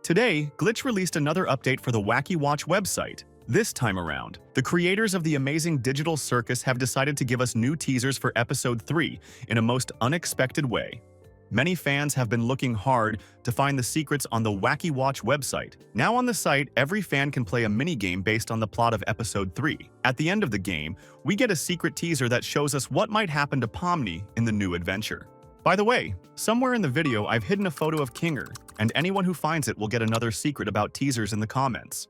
Today, Glitch released another update for the Wacky Watch website. This time around, the creators of the amazing digital circus have decided to give us new teasers for Episode 3 in a most unexpected way. Many fans have been looking hard to find the secrets on the Wacky Watch website. Now on the site, every fan can play a mini-game based on the plot of Episode 3. At the end of the game, we get a secret teaser that shows us what might happen to Pomni in the new adventure. By the way, somewhere in the video I've hidden a photo of Kinger, and anyone who finds it will get another secret about teasers in the comments.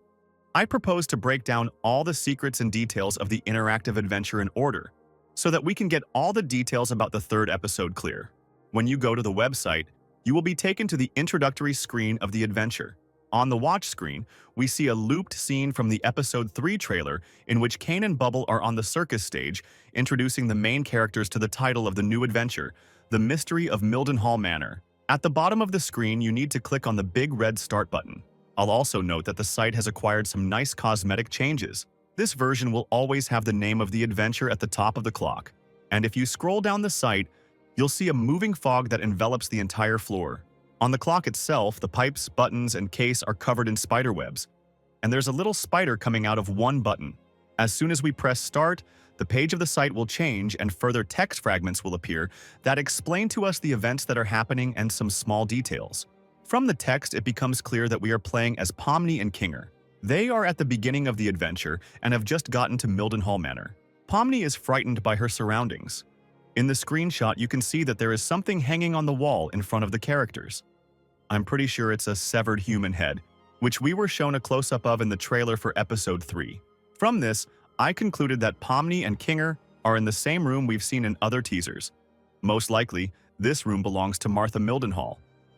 I propose to break down all the secrets and details of the interactive adventure in order, so that we can get all the details about the third episode clear. When you go to the website, you will be taken to the introductory screen of the adventure. On the watch screen, we see a looped scene from the Episode 3 trailer in which Kane and Bubble are on the circus stage, introducing the main characters to the title of the new adventure, The Mystery of Mildenhall Manor. At the bottom of the screen, you need to click on the big red Start button. I'll also note that the site has acquired some nice cosmetic changes. This version will always have the name of the adventure at the top of the clock. And if you scroll down the site, you'll see a moving fog that envelops the entire floor. On the clock itself, the pipes, buttons, and case are covered in spider webs. And there's a little spider coming out of one button. As soon as we press Start, the page of the site will change and further text fragments will appear that explain to us the events that are happening and some small details. From the text, it becomes clear that we are playing as Pomni and Kinger. They are at the beginning of the adventure and have just gotten to Mildenhall Manor. Pomni is frightened by her surroundings. In the screenshot, you can see that there is something hanging on the wall in front of the characters. I'm pretty sure it's a severed human head, which we were shown a close-up of in the trailer for Episode 3. From this, I concluded that Pomni and Kinger are in the same room we've seen in other teasers. Most likely, this room belongs to Martha Mildenhall.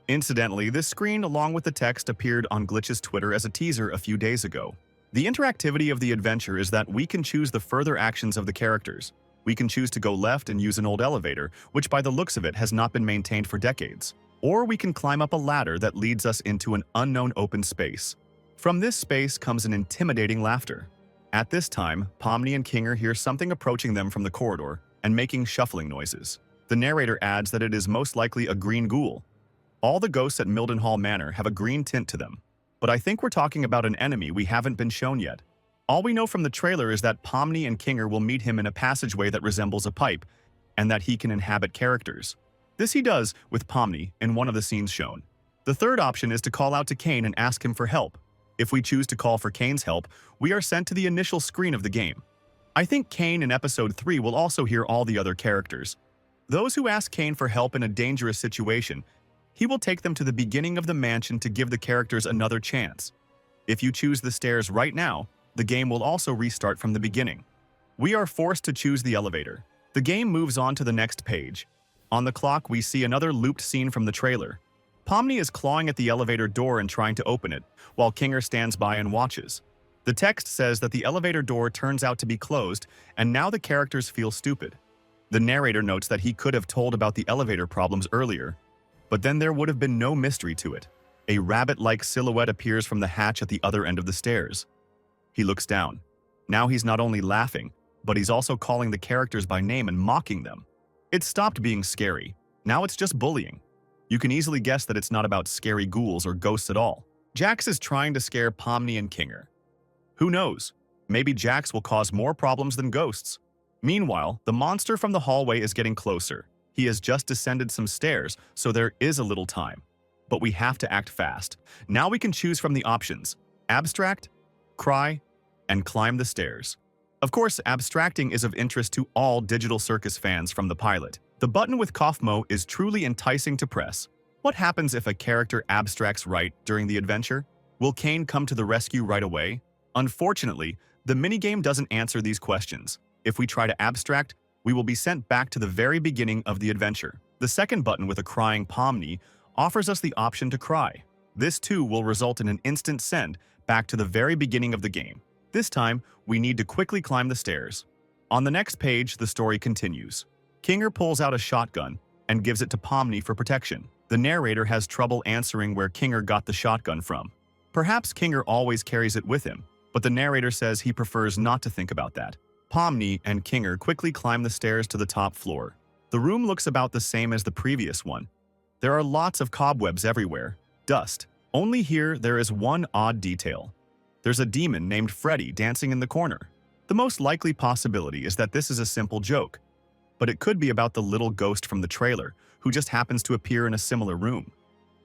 Incidentally, this screen along with the text appeared on Glitch's Twitter as a teaser a few days ago. The interactivity of the adventure is that we can choose the further actions of the characters. We can choose to go left and use an old elevator, which by the looks of it has not been maintained for decades. Or we can climb up a ladder that leads us into an unknown open space. From this space comes an intimidating laughter. At this time, Pomni and Kinger hear something approaching them from the corridor and making shuffling noises. The narrator adds that it is most likely a green ghoul. All the ghosts at Mildenhall Manor have a green tint to them, but I think we're talking about an enemy we haven't been shown yet. All we know from the trailer is that Pomni and Kinger will meet him in a passageway that resembles a pipe, and that he can inhabit characters. This he does with Pomni in one of the scenes shown. The third option is to call out to Kane and ask him for help. If we choose to call for Kane's help, we are sent to the initial screen of the game. I think Kane in Episode 3 will also hear all the other characters. Those who ask Kane for help in a dangerous situation, he will take them to the beginning of the mansion to give the characters another chance. If you choose the stairs right now, the game will also restart from the beginning. We are forced to choose the elevator. The game moves on to the next page. On the clock, we see another looped scene from the trailer. Pomni is clawing at the elevator door and trying to open it, while Kinger stands by and watches. The text says that the elevator door turns out to be closed, and now the characters feel stupid. The narrator notes that he could have told about the elevator problems earlier, but then there would have been no mystery to it. A rabbit-like silhouette appears from the hatch at the other end of the stairs. He looks down. Now he's not only laughing, but he's also calling the characters by name and mocking them. It stopped being scary. Now it's just bullying. You can easily guess that it's not about scary ghouls or ghosts at all. Jax is trying to scare Pomni and Kinger. Who knows? Maybe Jax will cause more problems than ghosts. Meanwhile, the monster from the hallway is getting closer. He has just descended some stairs, so there is a little time. But we have to act fast. Now we can choose from the options: abstract, cry, and climb the stairs. Of course, abstracting is of interest to all Digital Circus fans from the pilot. The button with Kaufmo is truly enticing to press. What happens if a character abstracts right during the adventure? Will Kane come to the rescue right away? Unfortunately, the minigame doesn't answer these questions. If we try to abstract, we will be sent back to the very beginning of the adventure. The second button with a crying Pomni offers us the option to cry. This too will result in an instant send back to the very beginning of the game. This time, we need to quickly climb the stairs. On the next page, the story continues. Kinger pulls out a shotgun and gives it to Pomni for protection. The narrator has trouble answering where Kinger got the shotgun from. Perhaps Kinger always carries it with him, but the narrator says he prefers not to think about that. Pomni and Kinger quickly climb the stairs to the top floor. The room looks about the same as the previous one. There are lots of cobwebs everywhere, dust, Only here there is one odd detail. There's a demon named Freddy dancing in the corner. The most likely possibility is that this is a simple joke, but it could be about the little ghost from the trailer who just happens to appear in a similar room.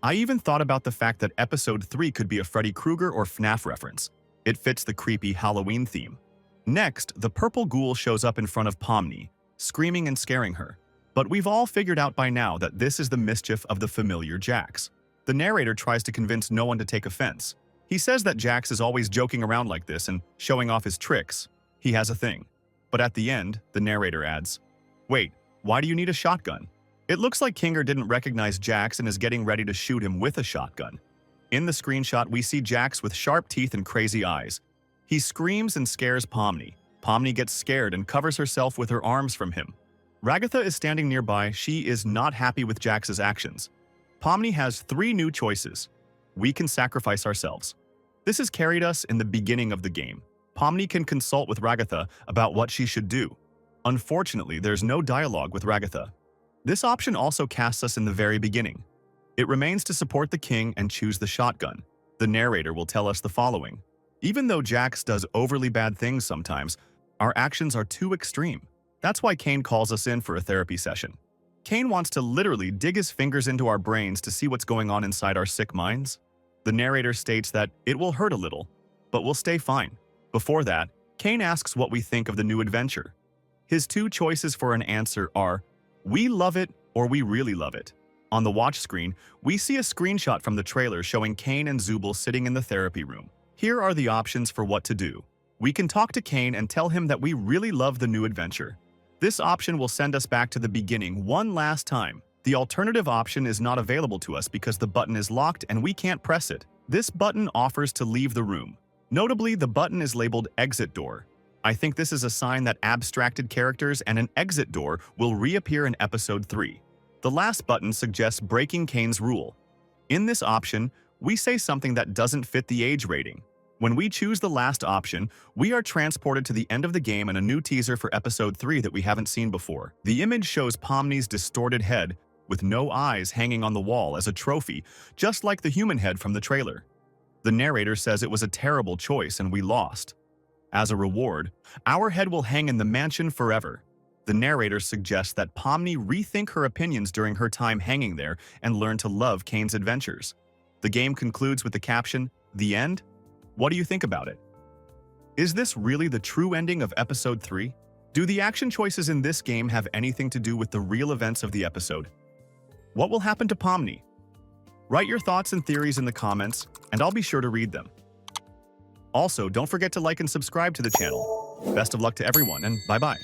I even thought about the fact that episode 3 could be a Freddy Krueger or FNAF reference. It fits the creepy Halloween theme. Next, the purple ghoul shows up in front of Pomni, screaming and scaring her. But we've all figured out by now that this is the mischief of the familiar Jax. The narrator tries to convince no one to take offense. He says that Jax is always joking around like this and showing off his tricks. He has a thing. But at the end, the narrator adds, "Wait, why do you need a shotgun?" It looks like Kinger didn't recognize Jax and is getting ready to shoot him with a shotgun. In the screenshot, we see Jax with sharp teeth and crazy eyes. He screams and scares Pomni. Pomni gets scared and covers herself with her arms from him. Ragatha is standing nearby. She is not happy with Jax's actions. Pomni has 3 new choices. We can sacrifice ourselves. This has carried us in the beginning of the game. Pomni can consult with Ragatha about what she should do. Unfortunately, there's no dialogue with Ragatha. This option also casts us in the very beginning. It remains to support the king and choose the shotgun. The narrator will tell us the following. Even though Jax does overly bad things sometimes, our actions are too extreme. That's why Kane calls us in for a therapy session. Kane wants to literally dig his fingers into our brains to see what's going on inside our sick minds. The narrator states that it will hurt a little, but we'll stay fine. Before that, Kane asks what we think of the new adventure. His 2 choices for an answer are, we love it or we really love it. On the watch screen, we see a screenshot from the trailer showing Kane and Zubul sitting in the therapy room. Here are the options for what to do. We can talk to Kane and tell him that we really love the new adventure. This option will send us back to the beginning one last time. The alternative option is not available to us because the button is locked and we can't press it. This button offers to leave the room. Notably, the button is labeled Exit Door. I think this is a sign that abstracted characters and an exit door will reappear in episode 3. The last button suggests breaking Kane's rule. In this option, we say something that doesn't fit the age rating. When we choose the last option, we are transported to the end of the game and a new teaser for episode 3 that we haven't seen before. The image shows Pomni's distorted head with no eyes hanging on the wall as a trophy, just like the human head from the trailer. The narrator says it was a terrible choice and we lost. As a reward, our head will hang in the mansion forever. The narrator suggests that Pomni rethink her opinions during her time hanging there and learn to love Kane's adventures. The game concludes with the caption, "The end?" What do you think about it? Is this really the true ending of episode 3? Do the action choices in this game have anything to do with the real events of the episode? What will happen to Pomni? Write your thoughts and theories in the comments, and I'll be sure to read them. Also, don't forget to like and subscribe to the channel. Best of luck to everyone, and bye-bye.